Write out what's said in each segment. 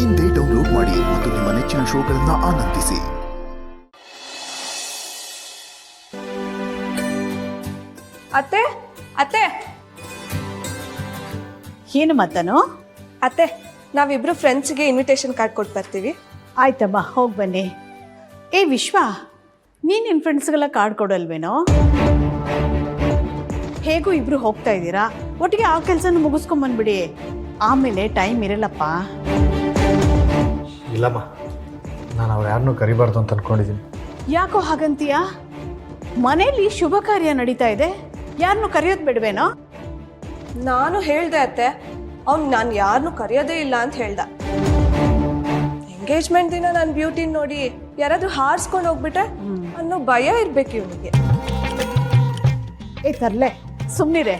ಇಂದೇ ಡೌನ್ಲೋಡ್ ಮಾಡಿ ಮತ್ತು ನಿಮ್ಮ ನೆಚ್ಚಿನ ಶೋಗಳನ್ನು ಆನಂದಿಸಿ. ಅತ್ತೆ ಅತ್ತೆ ಏನು ಮತ್ತನು? ಅತ್ತೆ, ನಾವಿಬ್ರು ಫ್ರೆಂಡ್ಸ್ಗೆ ಇನ್ವಿಟೇಷನ್ ಕಾರ್ಡ್ ಕೊಟ್ಟು ಬರ್ತೀವಿ. ಆಯ್ತಮ್ಮ, ಹೋಗಿ ಬನ್ನಿ. ಏ ವಿಶ್ವ, ನೀನು ನಿನ್ನ ಫ್ರೆಂಡ್ಸ್ಗೆಲ್ಲ ಕಾರ್ಡ್ ಕೊಡಲ್ವೇನೋ? ಹೇಗೂ ಇಬ್ರು ಹೋಗ್ತಾ ಇದ್ದೀರಾ, ಒಟ್ಟಿಗೆ ಆ ಕೆಲಸನ ಮುಗಿಸ್ಕೊಂಬಂದ್ಬಿಡಿ. ಆಮೇಲೆ ಟೈಮ್ ಇರಲ್ಲಪ್ಪ. ಇಲ್ಲಮ್ಮ, ನಾನು ಅವ್ರು ಯಾರನ್ನೂ ಕರಿಬಾರ್ದು ಅಂತ ಅಂದ್ಕೊಂಡಿದ್ದೀನಿ. ಯಾಕೋ ಹಾಗಂತೀಯ? ಮನೇಲಿ ಶುಭ ಕಾರ್ಯ ನಡೀತಾ ಇದೆ, ಯಾರನ್ನೂ ಕರೆಯೋದು ಬಿಡ್ವೇನೋ? ನಾನು ಹೇಳ್ದೆ ಅತ್ತೆ, ಅವ್ನು ನಾನು ಯಾರನ್ನೂ ಕರೆಯೋದೇ ಇಲ್ಲ ಅಂತ ಹೇಳ್ದ. ಎಂಗೇಜ್ಮೆಂಟ್ ದಿನ ನನ್ನ ಬ್ಯೂಟಿ ನೋಡಿ ಯಾರಾದ್ರೂ ಹಾರಿಸ್ಕೊಂಡು ಹೋಗ್ಬಿಟ್ರೆ ಅನ್ನೋ ಭಯ ಇರ್ಬೇಕು ಇವನಿಗೆ. ಏ ತರ್ಲೆ, ಸುಮ್ಮನಿರೆ.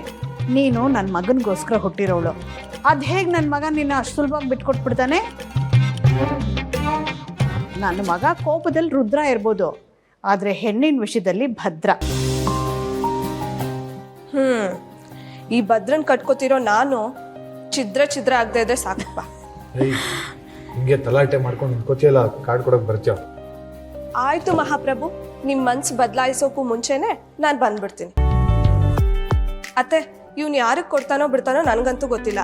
ನೀನು ನನ್ನ ಮಗನಿಗೋಸ್ಕರ ಹುಟ್ಟಿರೋಳು. ಅದು ಹೇಗೆ ನನ್ನ ಮಗ ನಿನ್ನ ಅಷ್ಟು ಸುಲಭವಾಗಿ ಬಿಟ್ಕೊಟ್ಬಿಡ್ತಾನೆ? ನನ್ನ ಮಗ ಕೋಪದಲ್ಲಿ ರುದ್ರ ಇರ್ಬೋದು, ಆದರೆ ಹೆಣ್ಣಿನ ವಿಷಯದಲ್ಲಿ ಭದ್ರ. ಈ ಭದ್ರನ್ ಕಟ್ಕೋತಿರೋ ನಾನು ಛಿದ್ರ ಛಿದ್ರ ಆಗದೆ ಇದ್ರೆ ಸಾಕಪ್ಪ. ಹಿಂಗೆ ತಲಾಟೆ ಮಾಡ್ಕೊಂಡು ನಿಂತ್ಕೋತಿಯಲ್ಲ, ಕಾರ್ಡ್ ಕೊಡೋಕೆ ಬರ್ತೀವ? ಆಯ್ತು ಮಹಾಪ್ರಭು, ನಿಮ್ಮ ಮನ್ಸು ಬದಲಾಯಿಸೋಕ್ಕೂ ಮುಂಚೆನೆ ನಾನು ಬಂದ್ಬಿಡ್ತೀನಿ. ಅತ್ತೆ, ಇವ್ನು ಯಾರಿಗೆ ಕೊಡ್ತಾನೋ ಬಿಡ್ತಾನೋ ನನಗಂತೂ ಗೊತ್ತಿಲ್ಲ.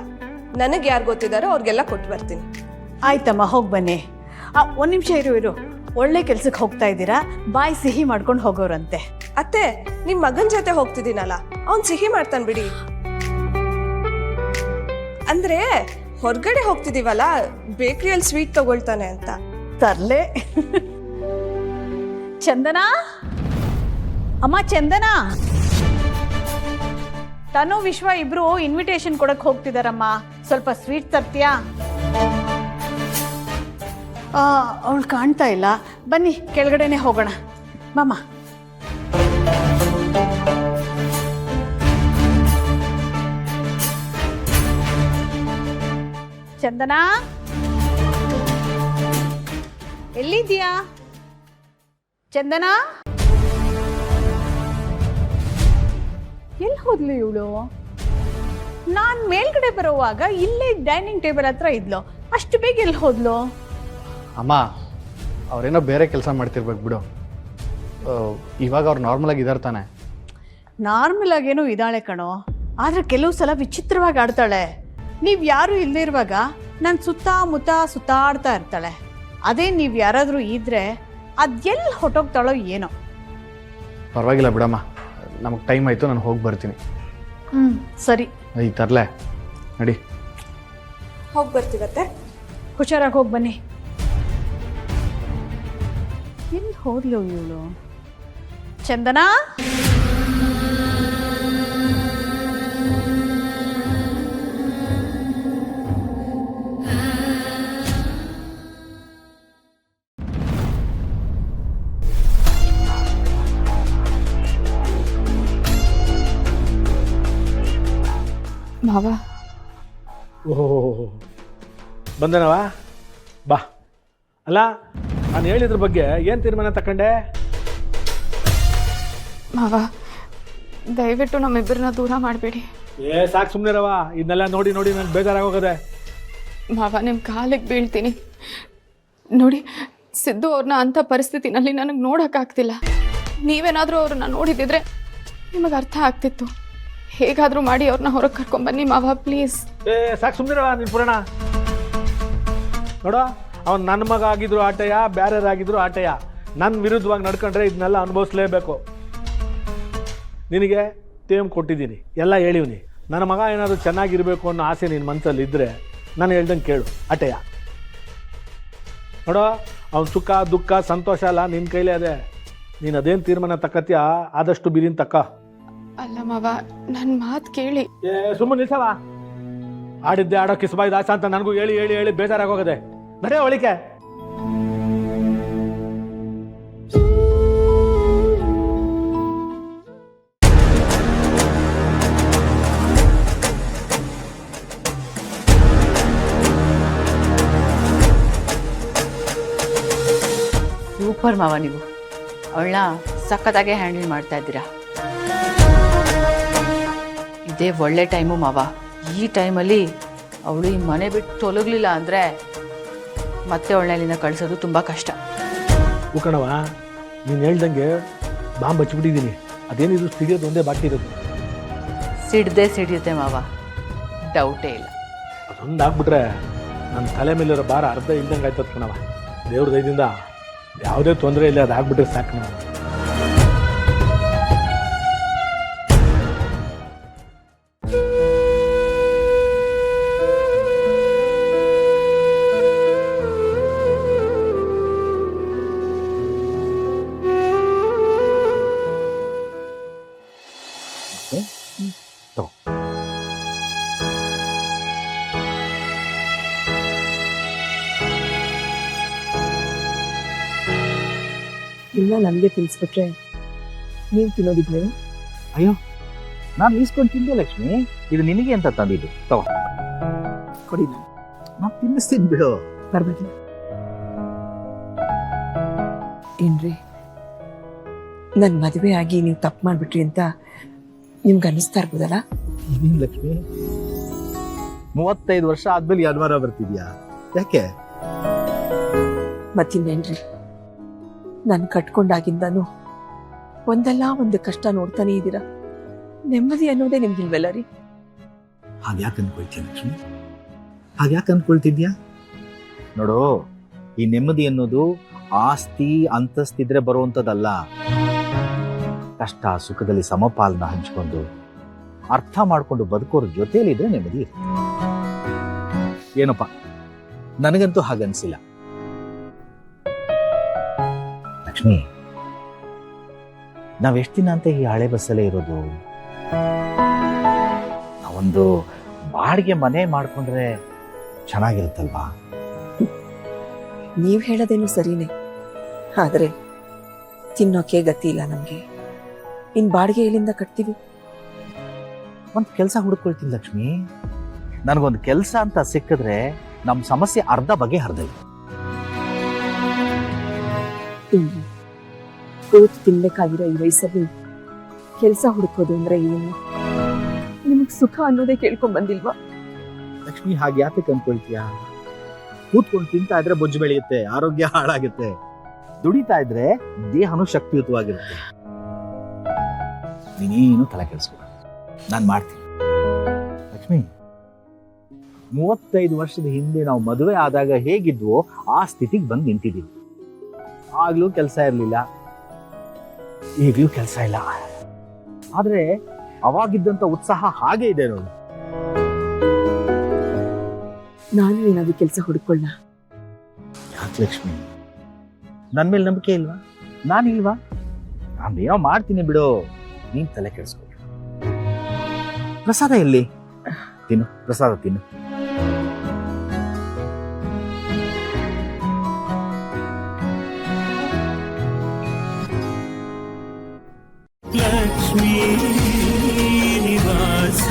ನನಗೆ ಯಾರು ಗೊತ್ತಿದ್ದಾರೋ ಅವ್ರಿಗೆಲ್ಲ ಕೊಟ್ಟು ಬರ್ತೀನಿ. ಆಯ್ತಮ್ಮ, ಹೋಗಿ ಬನ್ನಿ. ಒಂದು ನಿಮಿಷ ಇರು. ಒಳ್ಳೆ ಕೆಲ್ಸಕ್ಕೆ ಹೋಗ್ತಾ ಇದ್ದೀರಾ, ಬಾಯಿ ಸಿಹಿ ಮಾಡ್ಕೊಂಡು ಹೋಗೋರಂತೆ. ಅತ್ತೆ, ನಿಮ್ಮ ಮಗನ ಜೊತೆ ಹೋಗ್ತಿದ್ದೀನಲ್ಲ, ಅವ್ನು ಸಿಹಿ ಮಾಡ್ತಾನೆ ಬಿಡಿ. ಅಂದ್ರೆ ಹೊರಗಡೆ ಹೋಗ್ತಿದೀವಲ್ಲ, ಬೇಕ್ರಿಯಲ್ಲಿ ಸ್ವೀಟ್ ತಗೊಳ್ತಾನೆ ಅಂತ. ತರ್ಲೆ. ಚಂದನಾ, ಅಮ್ಮ ಚಂದನಾ, ತನು ವಿಶ್ವ ಇಬ್ರು ಇನ್ವಿಟೇಷನ್ ಕೊಡಕ್ಕೆ ಹೋಗ್ತಿದಾರಮ್ಮ. ಸ್ವಲ್ಪ ಸ್ವೀಟ್ ತರ್ತೀಯಾ? ಅವಳು ಕಾಣ್ತಾ ಇಲ್ಲ. ಬನ್ನಿ, ಕೆಳಗಡೆನೆ ಹೋಗೋಣ. ಮಾಮ, ಚಂದನಾ ಎಲ್ಲಿದ್ಯಾ? ಚಂದನಾ ಎಲ್ಲಿ ಹೋದ್ಲು ಇವಳು? ನಾನು ಮೇಲ್ಗಡೆ ಬರುವಾಗ ಇಲ್ಲೇ ಡೈನಿಂಗ್ ಟೇಬಲ್ ಹತ್ರ ಇದ್ಲು, ಅಷ್ಟು ಬೇಗ ಎಲ್ಲಿ ಹೋದ್ಲು? ಅಮ್ಮ, ಅವ್ರೇನೋ ಬೇರೆ ಕೆಲಸ ಮಾಡ್ತಿರ್ಬೇಕು ಬಿಡು. ಇವಾಗ ಅವ್ರು ನಾರ್ಮಲ್ ಆಗಿ ಇದಾರೆ ತಾನೆ? ನಾರ್ಮಲ್ ಆಗೇನೋ ಇದ್ದಾಳೆ ಕಣೋ, ಆದರೆ ಕೆಲವು ಸಲ ವಿಚಿತ್ರವಾಗಿ ಆಡ್ತಾಳೆ. ನೀವು ಯಾರು ಇಲ್ಲದೆ ಇರುವಾಗ ನಾನು ಸುತ್ತಮುತ್ತ ಸುತ್ತಾಡ್ತಾ ಇರ್ತಾಳೆ. ಅದೇ ನೀವು ಯಾರಾದರೂ ಇದ್ರೆ ಅದೆಲ್ಲಿ ಹೊಟ್ಟೋಗ್ತಾಳೋ ಏನೋ. ಪರವಾಗಿಲ್ಲ ಬಿಡಮ್ಮ, ನಮಗೆ ಟೈಮ್ ಆಯಿತು, ನಾನು ಹೋಗಿ ಬರ್ತೀನಿ. ಸರಿ. ಈ ತರಲೆ ನಡಿ. ಹೋಗಿ ಬರ್ತೀವತ್ತೆ. ಹುಷಾರಾಗಿ ಹೋಗಿ ಬನ್ನಿ. ಎಲ್ಲಿ ಹೋದ್ಲು ಇವಳು? ಚಂದನಾ, ಮಾವ. ಓಹೋ, ಬಂದನವ ಬಾ. ಅಲ್ಲ, ನಾನು ಹೇಳಿದ್ರ ಬಗ್ಗೆ ಏನು ತೀರ್ಮಾನ ತಗೊಂಡೆ? ಮಾವ, ದಯವಿಟ್ಟು ನಮ್ಮಿಬ್ಬರನ್ನ ದೂರ ಮಾಡಬೇಡಿ. ಸಾಕು ಸುಮ್ಮನಿರವ, ಇದನ್ನೆಲ್ಲ ನೋಡಿ ನೋಡಿ ನನಗೆ ಬೇಜಾರಾಗೋಗದೆ. ಮಾವ, ನಿಮ್ಮ ಕಾಲಿಗೆ ಬೀಳ್ತೀನಿ. ನೋಡಿ, ಸಿದ್ದು ಅವ್ರನ್ನ ಅಂಥ ಪರಿಸ್ಥಿತಿನಲ್ಲಿ ನನಗೆ ನೋಡೋಕ್ಕಾಗ್ತಿಲ್ಲ. ನೀವೇನಾದರೂ ಅವ್ರನ್ನ ನೋಡಿದಿದ್ರೆ ನಿಮಗೆ ಅರ್ಥ ಆಗ್ತಿತ್ತು. ಹೇಗಾದರೂ ಮಾಡಿ ಅವ್ರನ್ನ ಹೊರಗೆ ಕರ್ಕೊಂಬನ್ನಿ ಮಾವ, ಪ್ಲೀಸ್. ಸಾಕು ಸುಮ್ಮನಿರವ ನಿನ್ನ ಪುರಾಣ. ನೋಡೋ, ಅವ್ನು ನನ್ನ ಮಗ ಆಗಿದ್ರು ಆಟಯ, ಬ್ಯಾರ್ಯಾರಾಗಿದ್ರು ಆಟಯ. ನನ್ನ ವಿರುದ್ಧವಾಗಿ ನಡ್ಕೊಂಡ್ರೆ ಇದನ್ನೆಲ್ಲ ಅನುಭವಿಸ್ಲೇಬೇಕು. ನಿನಗೆ ತೇಮ್ ಕೊಟ್ಟಿದ್ದೀನಿ, ಎಲ್ಲ ಹೇಳಿವ್ನಿ. ನನ್ನ ಮಗ ಏನಾದರೂ ಚೆನ್ನಾಗಿರಬೇಕು ಅನ್ನೋ ಆಸೆ ನಿನ್ನ ಮನಸ್ಸಲ್ಲಿ ಇದ್ದರೆ ನಾನು ಹೇಳ್ದಂಗೆ ಕೇಳು, ಆಟಯ. ನೋಡೋ, ಅವ್ನ ಸುಖ ದುಃಖ ಸಂತೋಷ ಎಲ್ಲ ನಿನ್ನ ಕೈಲೇ ಅದೇ. ನೀನು ಅದೇನು ತೀರ್ಮಾನ ತಕ್ಕತ್ತೀಯ ಆದಷ್ಟು ಬಿರಿನ ತಕ್ಕ. ಅಲ್ಲ ಮಾವ, ನನ್ನ ಮಾತು ಕೇಳಿ. ಸುಮ್ಮನೆ ನಿಲ್ಸವ. ಆಡಿದ್ದೆ ಆಡೋ ಕಿಸ್ಬಾಯ್ ದಾಸ ಅಂತ ನನಗೂ ಹೇಳಿ ಹೇಳಿ ಹೇಳಿ ಬೇಜಾರಾಗೋಗದೆ. ನಡೆಯೋ ಒಳಿಕೆ. ಸೂಪರ್ ಮಾವ, ನೀವು ಅವಳನ್ನ ಸಖತ್ತಾಗೆ ಹ್ಯಾಂಡಲ್ ಮಾಡ್ತಾ ಇದ್ದೀರಾ. ಇದೇ ಒಳ್ಳೆ ಟೈಮು ಮಾವ. ಈ ಟೈಮಲ್ಲಿ ಅವಳು ಈ ಮನೆ ಬಿಟ್ಟು ತೊಲಗಲಿಲ್ಲ ಅಂದರೆ ಮತ್ತೆ ಅವಳನ್ನ ಕಳಿಸೋದು ತುಂಬ ಕಷ್ಟ. ಕಣವ, ನೀನು ಹೇಳ್ದಂಗೆ ಬಾಂಬ್ ಹಚ್ಬಿಟ್ಟಿದ್ದೀನಿ. ಅದೇನಿದು ಸಿಡಿಯೋದು ಒಂದೇ ಬಾಕಿ ಇರೋದು. ಸಿಡಿಯುತ್ತೆ ಮಾವ, ಡೌಟೇ ಇಲ್ಲ. ಅದೊಂದು ಆಗ್ಬಿಟ್ರೆ ನನ್ನ ತಲೆ ಮೇಲಿರೋ ಭಾರ ಅರ್ಧ ಇಲ್ದಂಗೆ ಆಯ್ತದ ಕಣವ. ದೇವ್ರ ದಯದಿಂದ ಯಾವುದೇ ತೊಂದರೆ ಇಲ್ಲ, ಅದು ಆಗ್ಬಿಟ್ರೆ ಸಾಕು ನಾವು. ಇಲ್ಲ ನಮಗೆ ತಿನ್ಸ್ಬಿಟ್ರೆ ನೀವು ತಿನ್ನೋದಿದ್ನೇ? ಅಯ್ಯೋ, ನಾನು ಈಸ್ಕೊಂಡು ತಿಂದೆ ಲಕ್ಷ್ಮಿ. ಇದು ನಿನಗೆ ಅಂತ ತಂದಿದ್ದು, ತಗೋ. ಕೊಡಿ, ನಾನು ತಿನ್ನಿಸ್ತೀನಿ ಬಿಡು. ಬರ್ಬೇಕು. ಏನ್ರಿ, ನನ್ನ ಮದುವೆ ಆಗಿ ನೀವು ತಪ್ಪು ಮಾಡ್ಬಿಟ್ರಿ ಅಂತ ನಿಮ್ಗೆ ಅನ್ನಿಸ್ತಾ ಇರ್ಬೋದಲ್ಲ? ಇದೇನು ಲಕ್ಷ್ಮಿ, 35 ವರ್ಷ ಆದ್ಮೇಲೆ ಈ ಅನುಮಾನ ಬರ್ತಿದ್ಯಾ? ಯಾಕೆ? ಮತ್ತಿನ್ನೇನ್ರಿ, ನಾನು ಕಟ್ಕೊಂಡಾಗಿಂದಾನು ಒಂದಲ್ಲ ಒಂದು ಕಷ್ಟ ನೋಡ್ತಾನೆ ಇದ್ದೀರಾ. ನೆಮ್ಮದಿ ಅನ್ನೋದೇ ನಿಮ್ಗಿಲ್ವಲ್ಲ ರೀ? ಹಾಗ್ಯಾಕೆ ಅನ್ಕೊಳ್ತೀಯ ಲಕ್ಷ್ಮಿ? ಹಾಗ್ಯಾಕೆ ಅನ್ಕೊಳ್ತಿದ್ಯಾ? ನೋಡು, ಈ ನೆಮ್ಮದಿ ಅನ್ನೋದು ಆಸ್ತಿ ಅಂತಸ್ತಿದ್ರೆ ಬರುವಂಥದ್ದಲ್ಲ. ಕಷ್ಟ ಸುಖದಲ್ಲಿ ಸಮಪಾಲನ ಹಂಚ್ಕೊಂಡು ಅರ್ಥ ಮಾಡ್ಕೊಂಡು ಬದುಕೋರ ಜೊತೆಲಿದ್ರೆ ನೆಮ್ಮದಿ ಇರುತ್ತೆ. ಏನಪ್ಪ, ನನಗಂತೂ ಹಾಗನ್ಸಿಲ್ಲ ಲಕ್ಷ್ಮಿ. ನಾವೆಷ್ಟು ದಿನ ಅಂತ ಈ ಹಳೆ ಬಸ್ಸಲ್ಲೇ ಇರೋದು? ನಾವೊಂದು ಬಾಡಿಗೆ ಮನೆ ಮಾಡ್ಕೊಂಡ್ರೆ ಚೆನ್ನಾಗಿರುತ್ತಲ್ವಾ? ನೀವ್ ಹೇಳೋದೇನು ಸರಿನೇ, ಆದ್ರೆ ತಿನ್ನೋಕೆ ಗತಿ ಇಲ್ಲ ನಮ್ಗೆ. ಇನ್ ಬಾಡಿಗೆ ಎಲ್ಲಿಂದ ಕಟ್ತೀವಿ? ಒಂದು ಕೆಲಸ ಹುಡುಕೊಳ್ತೀನಿ ಲಕ್ಷ್ಮಿ. ನನಗೊಂದು ಕೆಲಸ ಅಂತ ಸಿಕ್ಕಿದ್ರೆ ನಮ್ಮ ಸಮಸ್ಯೆ ಅರ್ಧ ಬಗೆಹರಿದೈತೆ. ಕೂತು ತಿನ್ಬೇಕಾಗಿರೋ ಈ ವಯಸ್ಸಲ್ಲಿ ಕೆಲಸ ಹುಡುಕೋದು ಅಂದ್ರೆ ಏನು? ನಿಮಗ್ ಸುಖ ಅನ್ನೋದೇ ಕೇಳ್ಕೊಂಡ್ ಬಂದಿಲ್ವಾ? ಲಕ್ಷ್ಮಿ, ಹಾಗೆ ಯಾಕೆ ಅನ್ಕೊಳ್ತೀಯ? ಕೂತ್ಕೊಂಡು ತಿಂತಾ ಇದ್ರೆ ಬೊಜ್ಜು ಬೆಳೆಯುತ್ತೆ, ಆರೋಗ್ಯ ಹಾಳಾಗುತ್ತೆ. ದುಡಿತಾ ಇದ್ರೆ ದೇಹನೂ ಶಕ್ತಿಯುತವಾಗಿರುತ್ತೆ. ನೀನೇನು ತಲೆ ಕೆಡಿಸ್ಬೇಡ, ನಾನು ಮಾಡ್ತೀನಿ. ಲಕ್ಷ್ಮಿ, 35 ವರ್ಷದ ಹಿಂದೆ ನಾವು ಮದುವೆ ಆದಾಗ ಹೇಗಿದ್ವೋ ಆ ಸ್ಥಿತಿಗೆ ಬಂದು ನಿಂತಿದ್ದೀವಿ. ಆಗ್ಲೂ ಕೆಲಸ ಇರಲಿಲ್ಲ, ಈಗಲೂ ಕೆಲಸ ಇಲ್ಲ. ಆದ್ರೆ ಅವಾಗಿದ್ದಂತ ಉತ್ಸಾಹ ಹಾಗೆ ಇದೆ ನೋಡಿ. ನಾನು ಏನಾದ್ರು ಕೆಲಸ ಹುಡುಕೊಳ್ಳ? ಯಾಕೆ ಲಕ್ಷ್ಮಿ, ನನ್ನ ಮೇಲೆ ನಂಬಿಕೆ ಇಲ್ವಾ? ನಾನಿಲ್ವಾ? ನಾನೇನೋ ಮಾಡ್ತೀನಿ ಬಿಡು, ನೀನ್ ತಲೆ ಕೆಡಿಸ್ಕೊ. ಪ್ರಸಾದ ಎಲ್ಲಿ? ತಿನ್ನು, ಪ್ರಸಾದ ತಿನ್ನು. ಲಕ್ಷ್ಮೀ ನಿವಾಸ